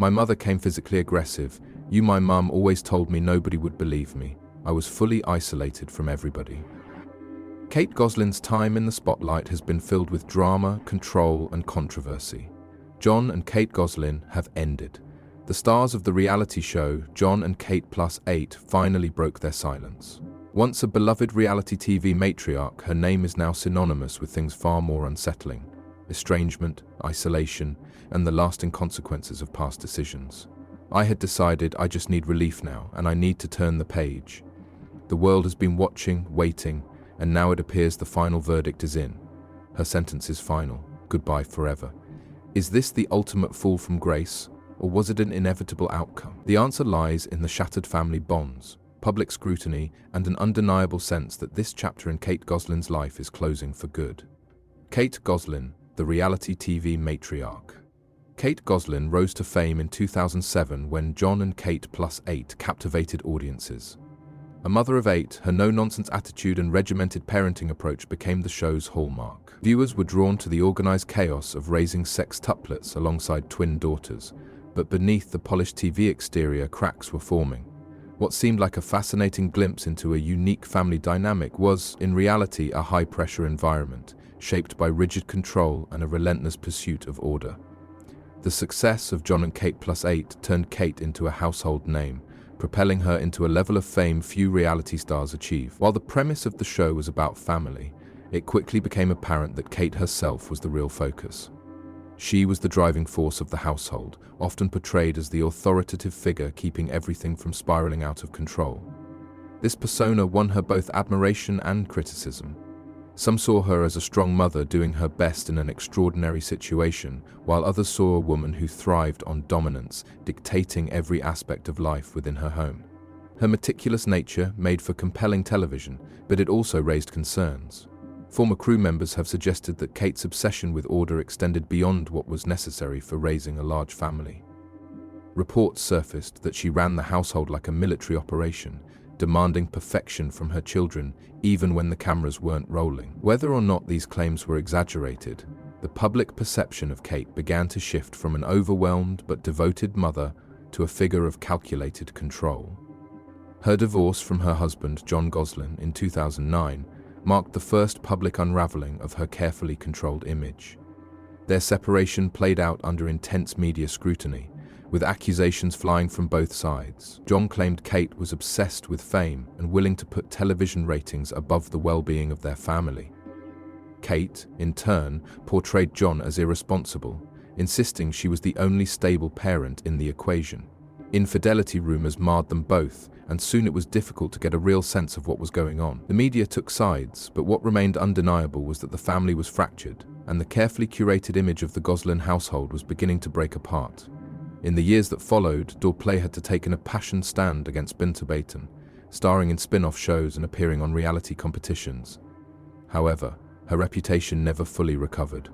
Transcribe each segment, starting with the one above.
My mother came physically aggressive. My mum always told me nobody would believe me. I was fully isolated from everybody. Kate Gosselin's time in the spotlight has been filled with drama, control, and controversy. John and Kate Gosselin have ended. The stars of the reality show, John and Kate +8, finally broke their silence. Once a beloved reality TV matriarch, her name is now synonymous with things far more unsettling: estrangement, isolation, and the lasting consequences of past decisions. I had decided I just need relief now, and I need to turn the page. The world has been watching, waiting, and now it appears the final verdict is in. Her sentence is final. Goodbye forever. Is this the ultimate fall from grace, or was it an inevitable outcome? The answer lies in the shattered family bonds, public scrutiny, and an undeniable sense that this chapter in Kate Gosselin's life is closing for good. Kate Gosselin, the reality TV matriarch. Kate Gosselin rose to fame in 2007 when John and Kate +8 captivated audiences. A mother of 8, her no-nonsense attitude and regimented parenting approach became the show's hallmark. Viewers were drawn to the organized chaos of raising sextuplets alongside twin daughters, but beneath the polished TV exterior, cracks were forming. What seemed like a fascinating glimpse into a unique family dynamic was, in reality, a high-pressure environment, shaped by rigid control and a relentless pursuit of order. The success of John and Kate +8 turned Kate into a household name, propelling her into a level of fame few reality stars achieve. While the premise of the show was about family, it quickly became apparent that Kate herself was the real focus. She was the driving force of the household, often portrayed as the authoritative figure keeping everything from spiraling out of control. This persona won her both admiration and criticism. Some saw her as a strong mother doing her best in an extraordinary situation, while others saw a woman who thrived on dominance, dictating every aspect of life within her home. Her meticulous nature made for compelling television, but it also raised concerns. Former crew members have suggested that Kate's obsession with order extended beyond what was necessary for raising a large family. Reports surfaced that she ran the household like a military operation, demanding perfection from her children even when the cameras weren't rolling. Whether or not these claims were exaggerated, the public perception of Kate began to shift from an overwhelmed but devoted mother to a figure of calculated control. Her divorce from her husband, John Gosselin, in 2009 marked the first public unraveling of her carefully controlled image. Their separation played out under intense media scrutiny, with accusations flying from both sides. John claimed Kate was obsessed with fame and willing to put television ratings above the well-being of their family. Kate, in turn, portrayed John as irresponsible, insisting she was the only stable parent in the equation. Infidelity rumors marred them both, and soon it was difficult to get a real sense of what was going on. The media took sides, but what remained undeniable was that the family was fractured, and the carefully curated image of the Gosselin household was beginning to break apart. In the years that followed, Dorplay had to take an impassioned stand against Binta Beyton, starring in spin-off shows and appearing on reality competitions. However, her reputation never fully recovered.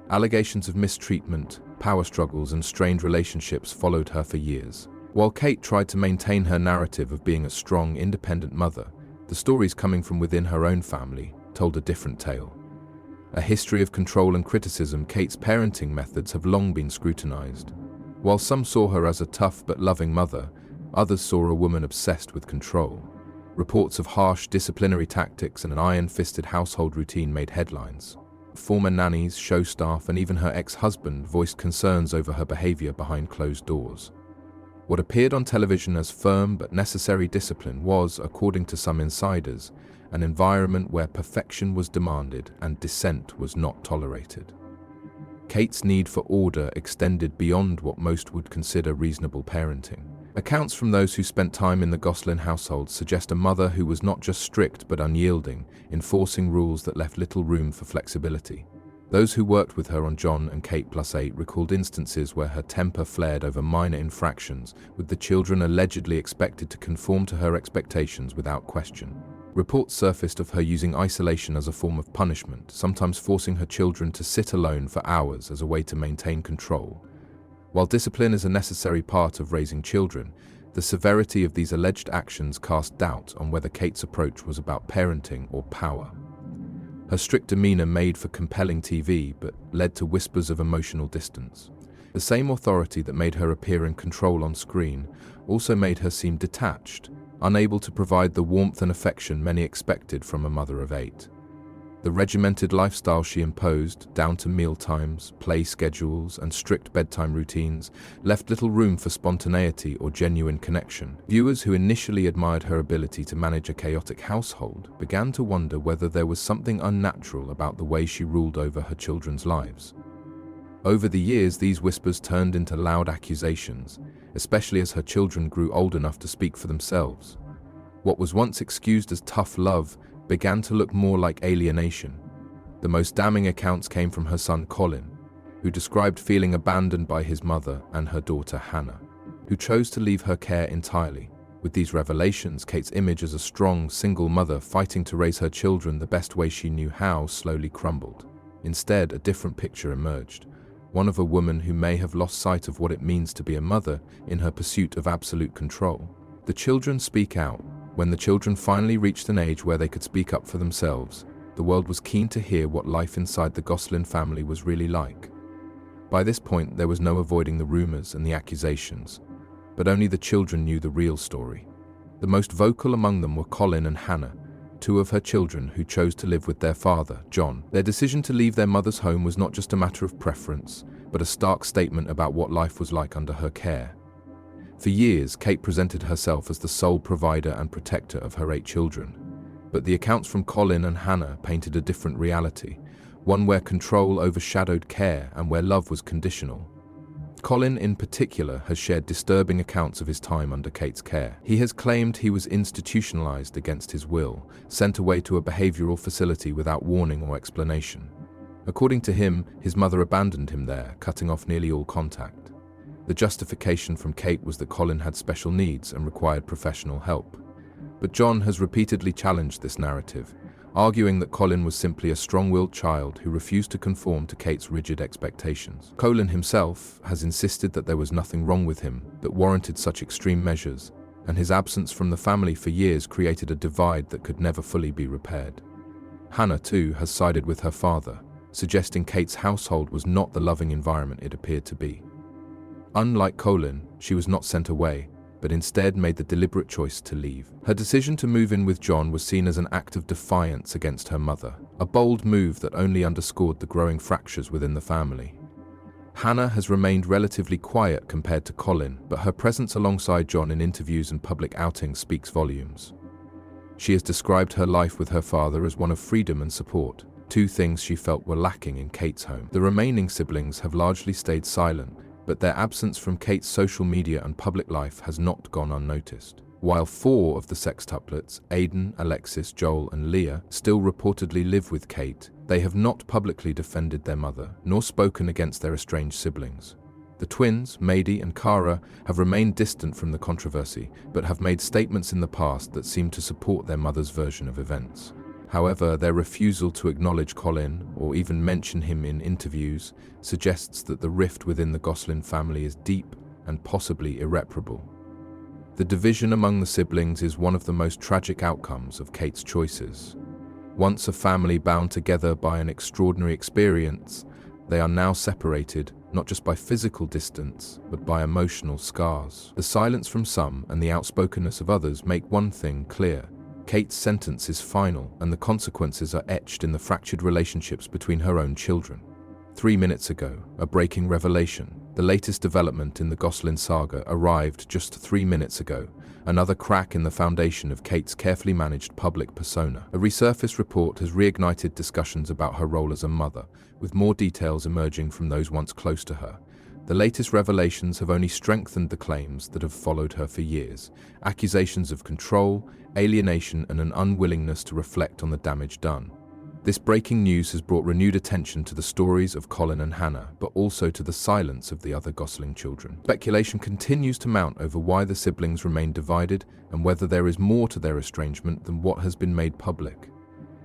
Allegations of mistreatment, power struggles, and strained relationships followed her for years. While Kate tried to maintain her narrative of being a strong, independent mother, the stories coming from within her own family told a different tale. A history of control and criticism, Kate's parenting methods have long been scrutinized. While some saw her as a tough but loving mother, others saw a woman obsessed with control. Reports of harsh disciplinary tactics and an iron-fisted household routine made headlines. Former nannies, show staff, and even her ex-husband voiced concerns over her behavior behind closed doors. What appeared on television as firm but necessary discipline was, according to some insiders, an environment where perfection was demanded and dissent was not tolerated. Kate's need for order extended beyond what most would consider reasonable parenting. Accounts from those who spent time in the Gosselin household suggest a mother who was not just strict but unyielding, enforcing rules that left little room for flexibility. Those who worked with her on John and Kate +8 recalled instances where her temper flared over minor infractions, with the children allegedly expected to conform to her expectations without question. Reports surfaced of her using isolation as a form of punishment, sometimes forcing her children to sit alone for hours as a way to maintain control. While discipline is a necessary part of raising children, the severity of these alleged actions cast doubt on whether Kate's approach was about parenting or power. Her strict demeanor made for compelling TV, but led to whispers of emotional distance. The same authority that made her appear in control on screen also made her seem detached, unable to provide the warmth and affection many expected from a mother of 8. The regimented lifestyle she imposed, down to mealtimes, play schedules, and strict bedtime routines, left little room for spontaneity or genuine connection. Viewers who initially admired her ability to manage a chaotic household began to wonder whether there was something unnatural about the way she ruled over her children's lives. Over the years, these whispers turned into loud accusations, especially as her children grew old enough to speak for themselves. What was once excused as tough love began to look more like alienation. The most damning accounts came from her son Colin, who described feeling abandoned by his mother and her daughter Hannah, who chose to leave her care entirely. With these revelations, Kate's image as a strong, single mother fighting to raise her children the best way she knew how slowly crumbled. Instead, a different picture emerged, one of a woman who may have lost sight of what it means to be a mother in her pursuit of absolute control. The children speak out. When the children finally reached an age where they could speak up for themselves, the world was keen to hear what life inside the Gosselin family was really like. By this point, there was no avoiding the rumors and the accusations, but only the children knew the real story. The most vocal among them were Colin and Hannah, 2 of her children who chose to live with their father, John. Their decision to leave their mother's home was not just a matter of preference, but a stark statement about what life was like under her care. For years, Kate presented herself as the sole provider and protector of her 8 children. But the accounts from Colin and Hannah painted a different reality, one where control overshadowed care and where love was conditional. Colin, in particular, has shared disturbing accounts of his time under Kate's care. He has claimed he was institutionalized against his will, sent away to a behavioral facility without warning or explanation. According to him, his mother abandoned him there, cutting off nearly all contact. The justification from Kate was that Colin had special needs and required professional help. But John has repeatedly challenged this narrative, arguing that Colin was simply a strong-willed child who refused to conform to Kate's rigid expectations. Colin himself has insisted that there was nothing wrong with him that warranted such extreme measures, and his absence from the family for years created a divide that could never fully be repaired. Hannah, too, has sided with her father, suggesting Kate's household was not the loving environment it appeared to be. Unlike Colin, she was not sent away, but instead made the deliberate choice to leave. Her decision to move in with John was seen as an act of defiance against her mother, a bold move that only underscored the growing fractures within the family. Hannah has remained relatively quiet compared to Colin, but her presence alongside John in interviews and public outings speaks volumes. She has described her life with her father as one of freedom and support, 2 things she felt were lacking in Kate's home. The remaining siblings have largely stayed silent, but their absence from Kate's social media and public life has not gone unnoticed. While 4 of the sextuplets, Aidan, Alexis, Joel, and Leah, still reportedly live with Kate, they have not publicly defended their mother, nor spoken against their estranged siblings. The twins, Maddie and Cara, have remained distant from the controversy, but have made statements in the past that seem to support their mother's version of events. However, their refusal to acknowledge Colin, or even mention him in interviews, suggests that the rift within the Gosselin family is deep and possibly irreparable. The division among the siblings is one of the most tragic outcomes of Kate's choices. Once a family bound together by an extraordinary experience, they are now separated, not just by physical distance, but by emotional scars. The silence from some and the outspokenness of others make one thing clear. Kate's sentence is final, and the consequences are etched in the fractured relationships between her own children. 3 minutes ago, a breaking revelation. The latest development in the Gosselin saga arrived just 3 minutes ago, another crack in the foundation of Kate's carefully managed public persona. A resurfaced report has reignited discussions about her role as a mother, with more details emerging from those once close to her. The latest revelations have only strengthened the claims that have followed her for years. Accusations of control, alienation, and an unwillingness to reflect on the damage done. This breaking news has brought renewed attention to the stories of Colin and Hannah, but also to the silence of the other Gosselin children. Speculation continues to mount over why the siblings remain divided and whether there is more to their estrangement than what has been made public.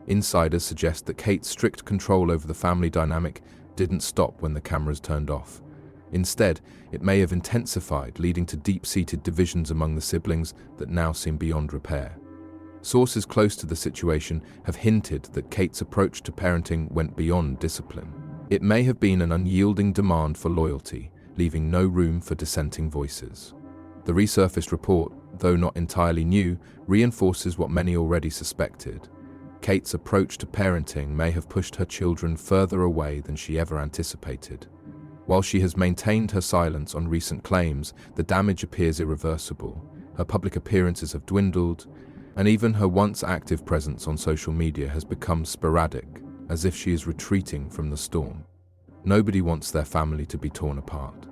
Insiders suggest that Kate's strict control over the family dynamic didn't stop when the cameras turned off. Instead, it may have intensified, leading to deep-seated divisions among the siblings that now seem beyond repair. Sources close to the situation have hinted that Kate's approach to parenting went beyond discipline. It may have been an unyielding demand for loyalty, leaving no room for dissenting voices. The resurfaced report, though not entirely new, reinforces what many already suspected. Kate's approach to parenting may have pushed her children further away than she ever anticipated. While she has maintained her silence on recent claims, the damage appears irreversible. Her public appearances have dwindled, and even her once active presence on social media has become sporadic, as if she is retreating from the storm. Nobody wants their family to be torn apart.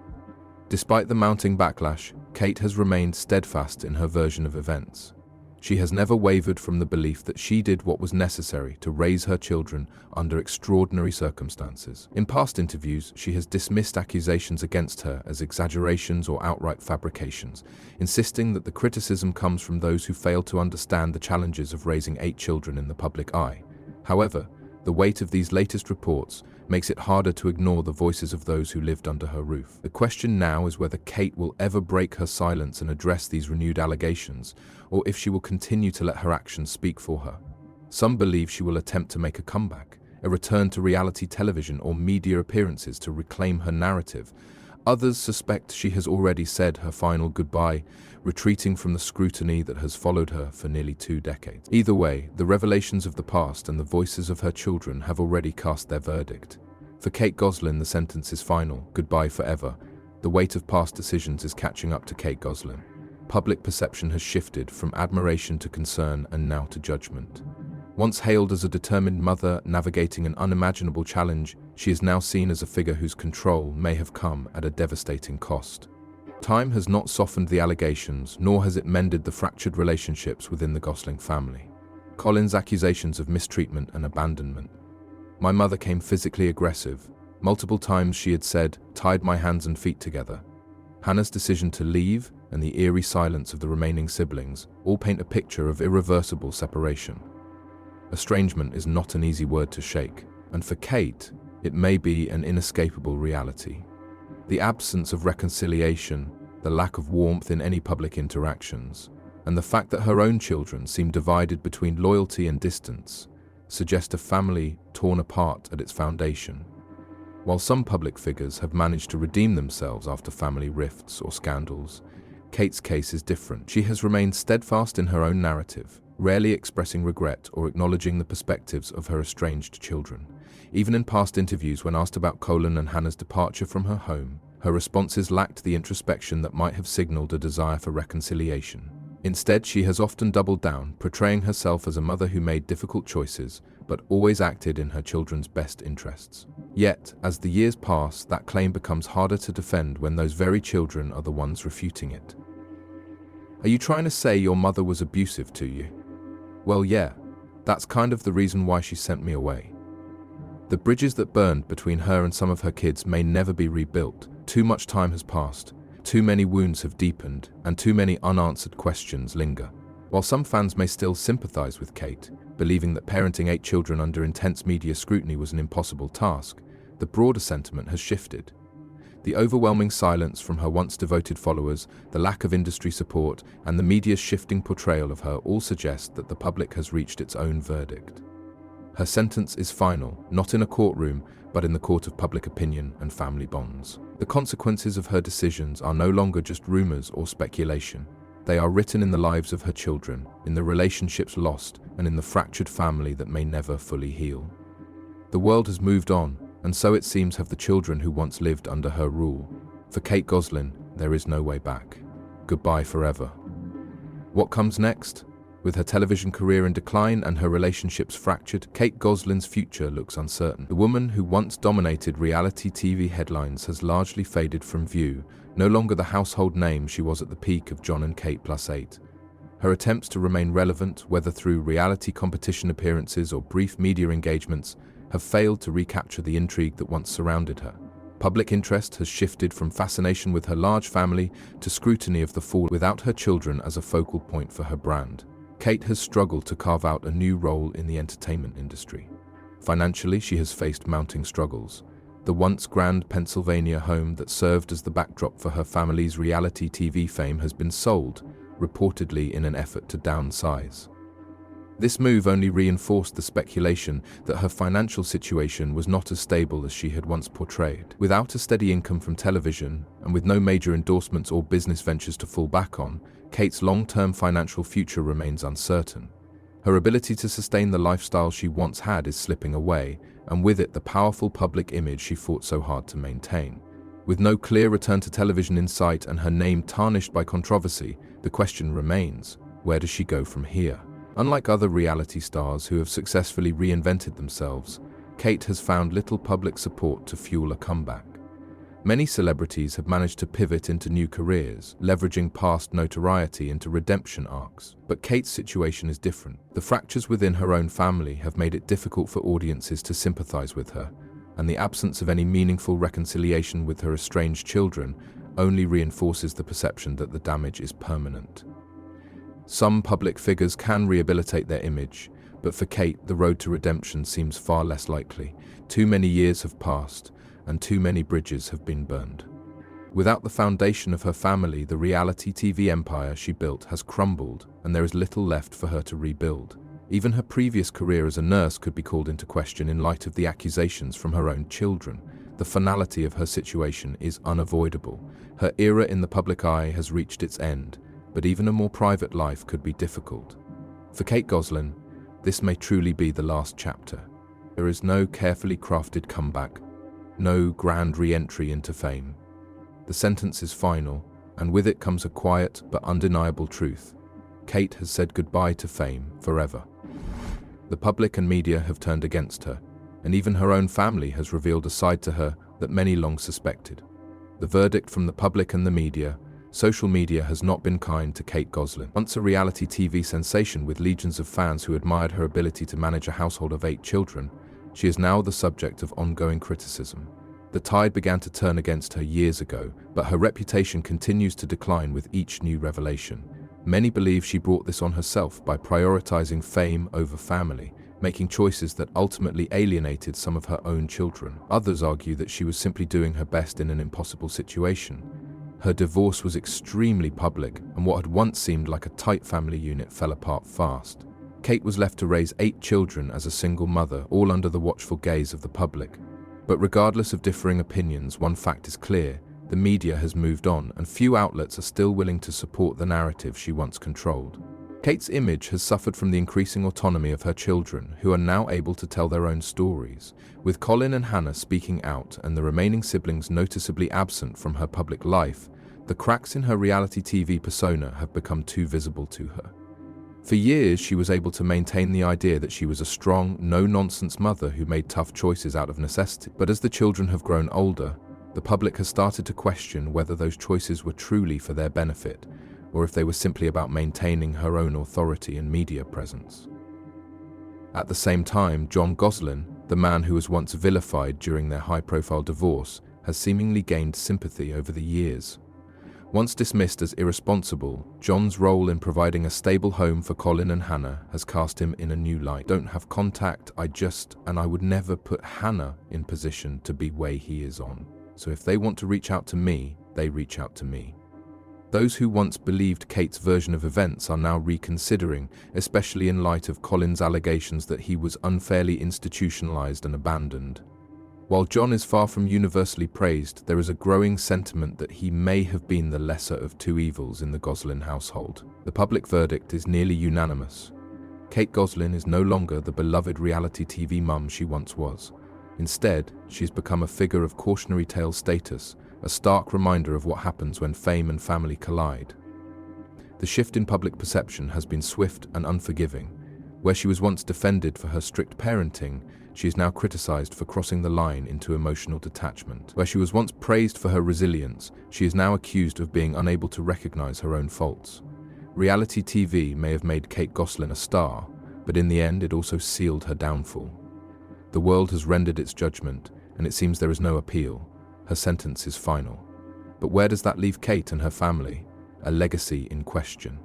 Despite the mounting backlash, Kate has remained steadfast in her version of events. She has never wavered from the belief that she did what was necessary to raise her children under extraordinary circumstances. In past interviews, she has dismissed accusations against her as exaggerations or outright fabrications, insisting that the criticism comes from those who fail to understand the challenges of raising 8 children in the public eye. However, the weight of these latest reports makes it harder to ignore the voices of those who lived under her roof. The question now is whether Kate will ever break her silence and address these renewed allegations, or if she will continue to let her actions speak for her. Some believe she will attempt to make a comeback, a return to reality television or media appearances to reclaim her narrative. Others suspect she has already said her final goodbye, retreating from the scrutiny that has followed her for nearly 2 decades. Either way, the revelations of the past and the voices of her children have already cast their verdict. For Kate Gosselin, the sentence is final, goodbye forever. The weight of past decisions is catching up to Kate Gosselin. Public perception has shifted from admiration to concern and now to judgment. Once hailed as a determined mother navigating an unimaginable challenge, she is now seen as a figure whose control may have come at a devastating cost. Time has not softened the allegations, nor has it mended the fractured relationships within the Gosselin family. Colin's accusations of mistreatment and abandonment. My mother came physically aggressive. Multiple times she had said, tied my hands and feet together. Hannah's decision to leave and the eerie silence of the remaining siblings all paint a picture of irreversible separation. Estrangement is not an easy word to shake, and for Kate, it may be an inescapable reality. The absence of reconciliation, the lack of warmth in any public interactions, and the fact that her own children seem divided between loyalty and distance suggest a family torn apart at its foundation. While some public figures have managed to redeem themselves after family rifts or scandals, Kate's case is different. She has remained steadfast in her own narrative, rarely expressing regret or acknowledging the perspectives of her estranged children. Even in past interviews when asked about Colin and Hannah's departure from her home, her responses lacked the introspection that might have signaled a desire for reconciliation. Instead, she has often doubled down, portraying herself as a mother who made difficult choices, but always acted in her children's best interests. Yet, as the years pass, that claim becomes harder to defend when those very children are the ones refuting it. Are you trying to say your mother was abusive to you? Well, yeah, that's kind of the reason why she sent me away. The bridges that burned between her and some of her kids may never be rebuilt. Too much time has passed, too many wounds have deepened, and too many unanswered questions linger. While some fans may still sympathize with Kate, believing that parenting 8 children under intense media scrutiny was an impossible task, the broader sentiment has shifted. The overwhelming silence from her once devoted followers, the lack of industry support, and the media's shifting portrayal of her all suggest that the public has reached its own verdict. Her sentence is final, not in a courtroom, but in the court of public opinion and family bonds. The consequences of her decisions are no longer just rumors or speculation. They are written in the lives of her children, in the relationships lost, and in the fractured family that may never fully heal. The world has moved on, and so it seems have the children who once lived under her rule. For Kate Gosselin, there is no way back. Goodbye forever. What comes next? With her television career in decline and her relationships fractured, Kate Gosselin's future looks uncertain. The woman who once dominated reality TV headlines has largely faded from view, no longer the household name she was at the peak of John and Kate +8. Her attempts to remain relevant, whether through reality competition appearances or brief media engagements, have failed to recapture the intrigue that once surrounded her. Public interest has shifted from fascination with her large family to scrutiny of the fall without her children as a focal point for her brand. Kate has struggled to carve out a new role in the entertainment industry. Financially, she has faced mounting struggles. The once grand Pennsylvania home that served as the backdrop for her family's reality TV fame has been sold, reportedly in an effort to downsize. This move only reinforced the speculation that her financial situation was not as stable as she had once portrayed. Without a steady income from television, and with no major endorsements or business ventures to fall back on, Kate's long-term financial future remains uncertain. Her ability to sustain the lifestyle she once had is slipping away, and with it the powerful public image she fought so hard to maintain. With no clear return to television in sight and her name tarnished by controversy, the question remains, where does she go from here? Unlike other reality stars who have successfully reinvented themselves, Kate has found little public support to fuel a comeback. Many celebrities have managed to pivot into new careers, leveraging past notoriety into redemption arcs. But Kate's situation is different. The fractures within her own family have made it difficult for audiences to sympathize with her, and the absence of any meaningful reconciliation with her estranged children only reinforces the perception that the damage is permanent. Some public figures can rehabilitate their image, but for Kate, the road to redemption seems far less likely. Too many years have passed, and too many bridges have been burned. Without the foundation of her family, the reality TV empire she built has crumbled, and there is little left for her to rebuild. Even her previous career as a nurse could be called into question in light of the accusations from her own children. The finality of her situation is unavoidable. Her era in the public eye has reached its end, but even a more private life could be difficult. For Kate Gosselin, this may truly be the last chapter. There is no carefully crafted comeback, no grand re-entry into fame. The sentence is final, and with it comes a quiet but undeniable truth. Kate has said goodbye to fame forever. The public and media have turned against her, and even her own family has revealed a side to her that many long suspected. The verdict from the public and the media: social media has not been kind to Kate Gosselin. Once a reality TV sensation with legions of fans who admired her ability to manage a household of 8 children, she is now the subject of ongoing criticism. The tide began to turn against her years ago, but her reputation continues to decline with each new revelation. Many believe she brought this on herself by prioritizing fame over family, making choices that ultimately alienated some of her own children. Others argue that she was simply doing her best in an impossible situation. Her divorce was extremely public, and what had once seemed like a tight family unit fell apart fast. Kate was left to raise 8 children as a single mother, all under the watchful gaze of the public. But regardless of differing opinions, one fact is clear: the media has moved on, and few outlets are still willing to support the narrative she once controlled. Kate's image has suffered from the increasing autonomy of her children, who are now able to tell their own stories. With Colin and Hannah speaking out and the remaining siblings noticeably absent from her public life, the cracks in her reality TV persona have become too visible to her. For years, she was able to maintain the idea that she was a strong, no-nonsense mother who made tough choices out of necessity. But as the children have grown older, the public has started to question whether those choices were truly for their benefit, or if they were simply about maintaining her own authority and media presence. At the same time, John Gosselin, the man who was once vilified during their high-profile divorce, has seemingly gained sympathy over the years. Once dismissed as irresponsible, John's role in providing a stable home for Colin and Hannah has cast him in a new light. Don't have contact, and I would never put Hannah in position to be way he is on. So if they want to reach out to me, they reach out to me. Those who once believed Kate's version of events are now reconsidering, especially in light of Colin's allegations that he was unfairly institutionalized and abandoned. While John is far from universally praised, there is a growing sentiment that he may have been the lesser of two evils in the Gosselin household. The public verdict is nearly unanimous. Kate Gosselin is no longer the beloved reality TV mum she once was. Instead, she's become a figure of cautionary tale status, a stark reminder of what happens when fame and family collide. The shift in public perception has been swift and unforgiving. Where she was once defended for her strict parenting, she is now criticized for crossing the line into emotional detachment. Where she was once praised for her resilience, she is now accused of being unable to recognize her own faults. Reality TV may have made Kate Gosselin a star, but in the end it also sealed her downfall. The world has rendered its judgment, and it seems there is no appeal. Her sentence is final. But where does that leave Kate and her family? A legacy in question.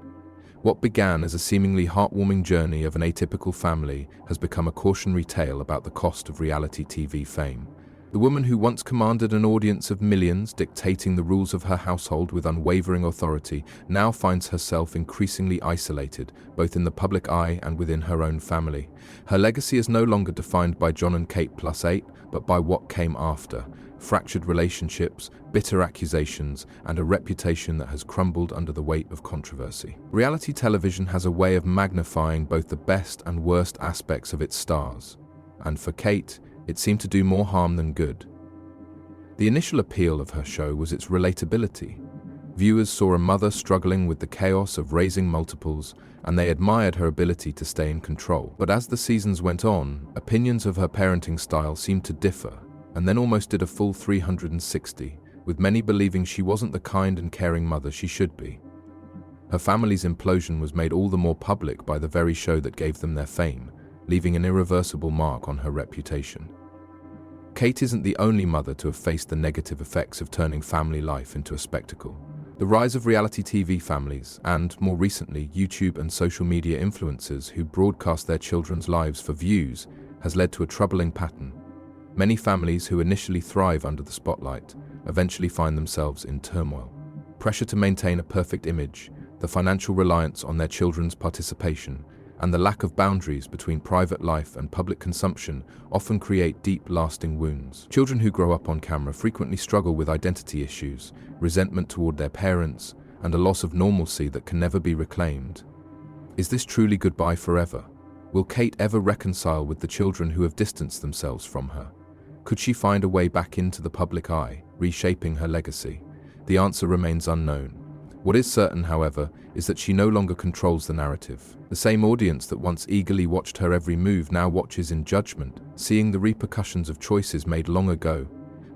What began as a seemingly heartwarming journey of an atypical family has become a cautionary tale about the cost of reality TV fame. The woman who once commanded an audience of millions, dictating the rules of her household with unwavering authority, now finds herself increasingly isolated, both in the public eye and within her own family. Her legacy is no longer defined by John and Kate +8, but by what came after: fractured relationships, bitter accusations, and a reputation that has crumbled under the weight of controversy. Reality television has a way of magnifying both the best and worst aspects of its stars, and for Kate, it seemed to do more harm than good. The initial appeal of her show was its relatability. Viewers saw a mother struggling with the chaos of raising multiples, and they admired her ability to stay in control. But as the seasons went on, opinions of her parenting style seemed to differ, and then almost did a full 360, with many believing she wasn't the kind and caring mother she should be. Her family's implosion was made all the more public by the very show that gave them their fame, leaving an irreversible mark on her reputation. Kate isn't the only mother to have faced the negative effects of turning family life into a spectacle. The rise of reality TV families and, more recently, YouTube and social media influencers who broadcast their children's lives for views has led to a troubling pattern. Many families who initially thrive under the spotlight eventually find themselves in turmoil. Pressure to maintain a perfect image, the financial reliance on their children's participation, and the lack of boundaries between private life and public consumption often create deep, lasting wounds. Children who grow up on camera frequently struggle with identity issues, resentment toward their parents, and a loss of normalcy that can never be reclaimed. Is this truly goodbye forever? Will Kate ever reconcile with the children who have distanced themselves from her? Could she find a way back into the public eye, reshaping her legacy? The answer remains unknown. What is certain, however, is that she no longer controls the narrative. The same audience that once eagerly watched her every move now watches in judgment, seeing the repercussions of choices made long ago.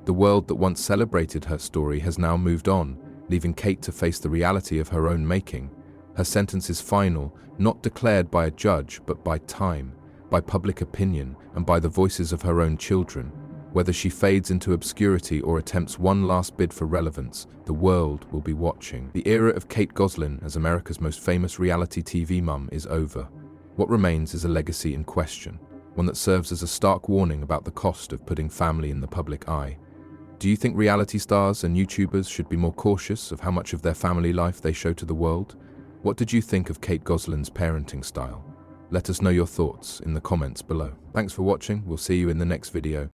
The world that once celebrated her story has now moved on, leaving Kate to face the reality of her own making. Her sentence is final, not declared by a judge, but by time, by public opinion, and by the voices of her own children. Whether she fades into obscurity or attempts one last bid for relevance, the world will be watching. The era of Kate Gosselin as America's most famous reality TV mum is over. What remains is a legacy in question, one that serves as a stark warning about the cost of putting family in the public eye. Do you think reality stars and YouTubers should be more cautious of how much of their family life they show to the world? What did you think of Kate Gosselin's parenting style? Let us know your thoughts in the comments below. Thanks for watching. We'll see you in the next video.